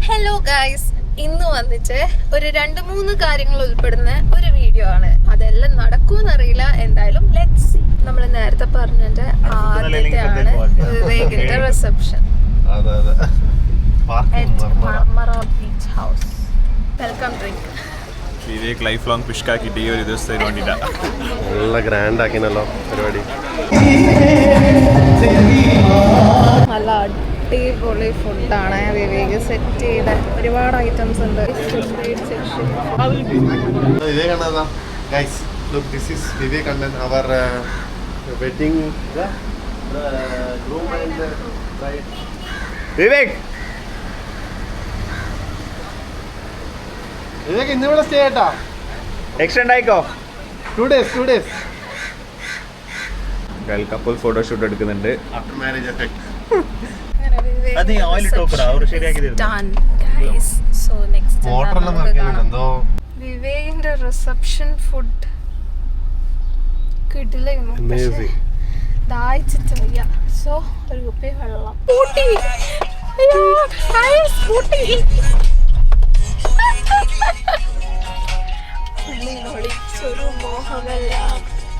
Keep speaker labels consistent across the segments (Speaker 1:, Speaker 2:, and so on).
Speaker 1: Hello guys, ഇന്ന് വന്നിട്ട് ഒരു 2-3 കാര്യങ്ങൾ ഉൾപ്പെടുന്ന ഒരു വീഡിയോ ആണ്. അതെല്ലാം നടക്കൂന്നറിയില്ല. എന്തായാലും ലെറ്റ്സ് സീ. നമ്മൾ നേരത്തെ പറഞ്ഞതിന്റെ ആദ്യത്തെയാണ് വിവേകിന്റെ reception. Marmara beach house. Welcome drink.
Speaker 2: Vivek life long fish ആക്കിയിട്ട് ഈ ഒരു ദിവസത്തിന് വേണ്ടിയിട്ടാ.
Speaker 3: നല്ല ഗ്രാൻഡ് ആക്കിനല്ലോ പരിപാടി.
Speaker 1: നല്ല അടിപൊളി ഫുഡാണ് വിവേക് സെറ്റ് ചെയ്ത. ഒരുപാട് ഐറ്റംസ് ഉണ്ട്.
Speaker 3: Vivekananda guys, look, this is Vivekanand, our wedding groom and bride.
Speaker 2: Vivek
Speaker 3: Vivek ഇന്ന് ഇവിടെ സ്റ്റേ ആയിട്ടാ.
Speaker 2: എക്സ്റ്റെൻഡ് ആയിക്കോ.
Speaker 3: 2 days
Speaker 2: കപ്പിൾ ഫോട്ടോഷൂട്ട് എടുക്കുന്നുണ്ട്.
Speaker 3: after marriage effect.
Speaker 2: അത് ഓയിൽ ടോപ്പറാ അവർ ശരിയാക്കി തരുന്നു.
Speaker 3: മോട്ടർ എല്ലാം നടക്കുന്നുണ്ട് എന്തോ.
Speaker 1: വിവേകിന്റെ റിസപ്ഷൻ ഫുഡ് കിടിലായിരുന്നു.
Speaker 3: Amazing.
Speaker 1: ദാഹിച്ചിട്ട് വയ്യ. സോ ഒരു കുപ്പി വെള്ളം.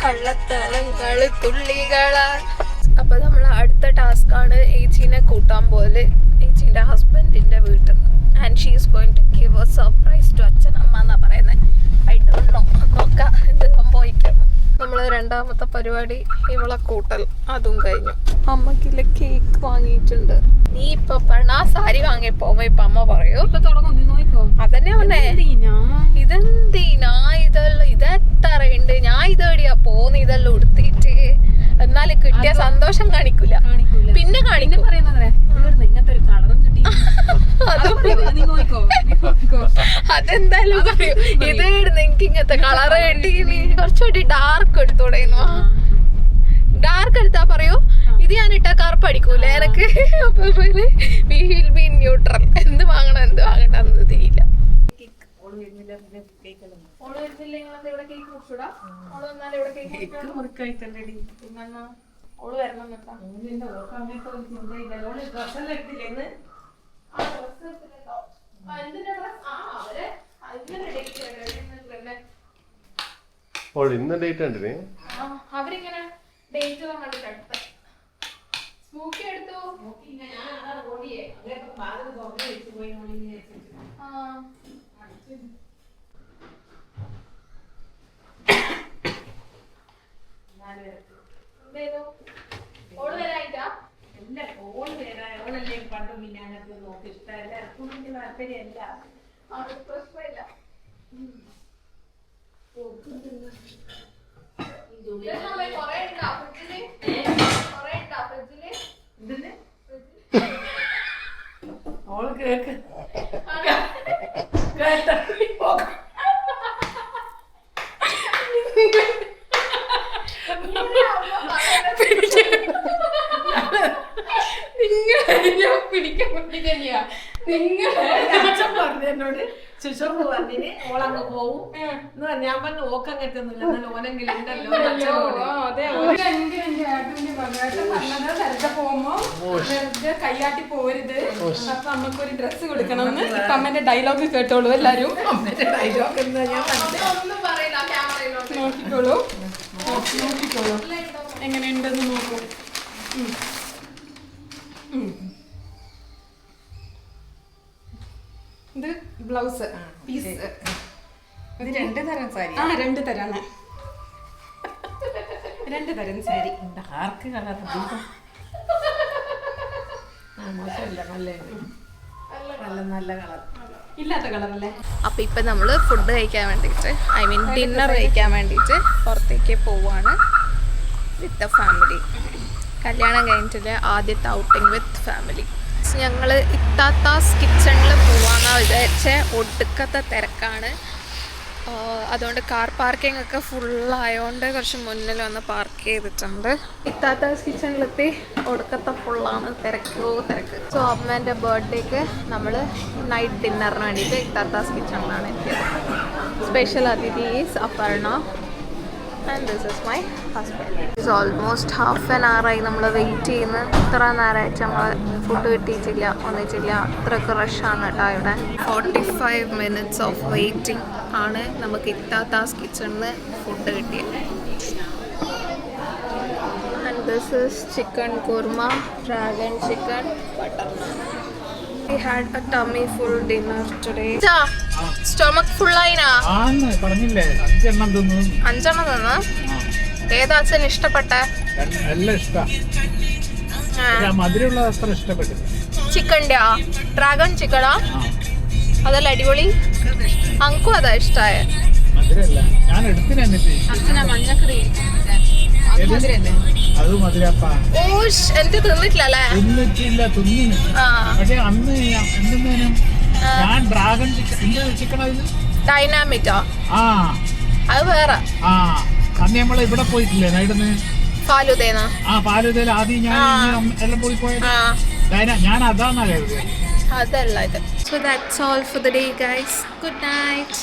Speaker 1: കള്ളത്തളങ്ങള് തുള്ളികളാ. അപ്പൊ നമ്മൾ അടുത്ത ടാസ്ക് ആണ് ഏച്ചീനെ കൂട്ടാൻ പോലെ ഏച്ചീന്റെ ഹസ്ബൻഡിന്റെ വീട്ടിൽ നിന്ന്. And she is going to give a surprise to അച്ഛൻ അമ്മ എന്നാ പറയുന്നത്. ഐ ഡോണ്ട് നോ, നോക്കാം എന്ത് സംഭവിക്കുന്നു. നമ്മള് രണ്ടാമത്തെ പരിപാടി ഇവളെ കൂട്ടൽ, അതും കഴിഞ്ഞു. അമ്മക്കില്ല കേക്ക് വാങ്ങിയിട്ടുണ്ട്. നീ ഇപ്പൊ പെണ്ണാ സാരി വാങ്ങി പോകുമ്പോ ഇപ്പൊ അമ്മ പറയൂ അതന്നെ പറഞ്ഞേ, ഇതെന്തിനാ ഇതെല്ലാം ഇതെത്രയുണ്ട്, ഞാൻ ഇതെവിടെയാ പോന്ന് ഇതെല്ലാം ഉടുത്തിട്ട്. എന്നാലും കിട്ടിയ സന്തോഷം കാണിക്കൂല, പിന്നെ കാണിക്കും. അതെന്തായാലും പറയൂ, ഇതായിരുന്നു എനിക്ക് ഇങ്ങനത്തെ കളറ് കിട്ടി. കുറച്ചുകൂടി ഡാർക്ക് എടുത്തോടേന്നു. ഡാർക്ക് എടുത്താ പറയൂ ഇത് ഞാൻ ഇട്ട കറുപ്പ് അടിക്കൂലേ എനക്ക്. അപ്പൊ ന്യൂട്രൽ. എന്ത് വാങ്ങണം എന്ത് വാങ്ങണ്ടെന്ന് തിരിയില്ല.
Speaker 3: ഇന്ന് ഡേറ്റ് ഉണ്ടേ.
Speaker 1: അവരിങ്ങനെ ഡേറ്റ് കണ്ടിട്ട് സ്മൂക്കി എടുത്തു. ഓള് വരായിട്ടാ പ്രശ്നമില്ല.
Speaker 4: ഓള് കേക്ക് പിടിക്കാൻ പറ്റില്ല. അച്ഛൻ പറഞ്ഞു എന്നോട് ശിശുപ്പ് പറഞ്ഞിന് ഓളങ്ങ് പോവും എന്ന് പറഞ്ഞു. ഞാൻ പറഞ്ഞു ഓക്കങ്ങറ്റൊന്നുമില്ല, എന്നാലും ഓനെങ്കിലും ഉണ്ടല്ലോ. വെറുതെ പോകുമ്പോ വെറുതെ കയ്യാട്ടി പോരുത്, അപ്പൊ അമ്മക്കൊരു ഡ്രസ്സ് കൊടുക്കണമെന്ന്. ഇപ്പൊ അമ്മന്റെ ഡയലോഗ് കേട്ടോളൂ എല്ലാരും. അമ്മന്റെ ഡയലോഗ് എന്താ ഞാൻ നോക്കിക്കോളൂ, നോക്കിക്കോളൂ എങ്ങനെയുണ്ടെന്ന് നോക്കൂ. ഇത് ബ്ലൗസ് പീസ്. ഇത് 2 തരം സാരി. 2 തരാണ്. 2 തരം സാരി. ഡാർക്ക് കളർ നല്ല കളർ ഇല്ലാത്ത കളറല്ലേ.
Speaker 1: അപ്പൊ ഇപ്പൊ നമ്മള് ഫുഡ് കഴിക്കാൻ വേണ്ടിട്ട്, ഐ മീൻ ഡിന്നർ കഴിക്കാൻ വേണ്ടിട്ട് പുറത്തേക്ക് പോവാണ് വിത്ത് ദ ഫാമിലി. കല്യാണം കഴിഞ്ഞിട്ട് ആദ്യത്തെ ഔട്ടിങ് വിത്ത് ഫാമിലി. ഞങ്ങൾ ഇത്താത്താസ് കിച്ചണിൽ പോവാന്നാ വിചാരിച്ച. ഒടുക്കത്തെ തിരക്കാണ്. അതുകൊണ്ട് കാർ പാർക്കിംഗ് ഒക്കെ ഫുള്ളായതുകൊണ്ട് കുറച്ച് മുന്നിൽ വന്ന് പാർക്ക് ചെയ്തിട്ടുണ്ട്. ഇത്താത്താസ് കിച്ചണിലെത്തി. ഒടുക്കത്തെ ഫുള്ളാണ്, തിരക്കോ തിരക്ക്. സോ അമ്മേൻ്റെ ബർത്ത്ഡേക്ക് നമ്മൾ നൈറ്റ് ഡിന്നറിന് വേണ്ടിയിട്ട് ഇത്താത്താസ് കിച്ചണിലാണ് എത്തിയത്. സ്പെഷ്യൽ അതിഥി is Aparna. And this is my husband. It's almost half an hour ആയി നമ്മൾ വെയിറ്റ് ചെയ്യുന്ന. ഇത്ര നേരമായിട്ട് നമ്മൾ ഫുഡ് കിട്ടിയിട്ടില്ല, ഒന്നിച്ചില്ല. അത്രയ്ക്ക് റഷാണ് കേട്ടോ ഇവിടെ. 45 minutes ഓഫ് വെയിറ്റിംഗ് ആണ് നമുക്ക് ഇത്താത്താസ് കിച്ചണിൽ ഫുഡ് കിട്ടിയത്. And this is chicken korma, dragon chicken, butter naan. We had a tummy full dinner today. Stomach full ആയിനാ?
Speaker 2: പറഞ്ഞില്ലേ 5 എണ്ണം തിന്നു.
Speaker 1: 5 എണ്ണം തിന്നു? ഏതാ അച്ഛൻ ഇഷ്ടപ്പെട്ട?
Speaker 2: എല്ലാം ഇഷ്ടമാണ്. മധുരമുള്ള അത്ര ഇഷ്ടപ്പെട്ടില്ല.
Speaker 1: ചിക്കൻ്റെ ഡ്രാഗൺ ചിക്കനാ? അതല്ല അടിപൊളി. അങ്കും അതാ ഇഷ്ടായ.
Speaker 2: മധുരല്ല, ഞാൻ എടുത്തിന്
Speaker 4: മഞ്ഞക്കറി
Speaker 2: അത് മധുരപ്പാ.
Speaker 1: ഓഷ് എനിക്ക് തിന്നിട്ടില്ലല്ലേ?
Speaker 2: തിന്നിട്ടില്ല, തിന്നിന്. പക്ഷെ അന്ന് എന്തെങ്കിലും ഞാൻ ഡ്രാഗൺ ചിക്കൻ
Speaker 1: ഡൈനാമിറ്റോ?
Speaker 2: ആ
Speaker 1: അത് വേറെ.
Speaker 2: ആ അന്ന് നമ്മൾ ഇവിടെ പോയിട്ടില്ലേ നൈഡന്ന്
Speaker 1: ഫാലുദേന?
Speaker 2: ആ ഫാലുദയിൽ ആദ്യം ഞാൻ എല്ലാം പോയത്. ഞാൻ അതാന്നാ കരുതിയത്.
Speaker 1: അതല്ല ഇത്. So that's all for the day guys. Good night.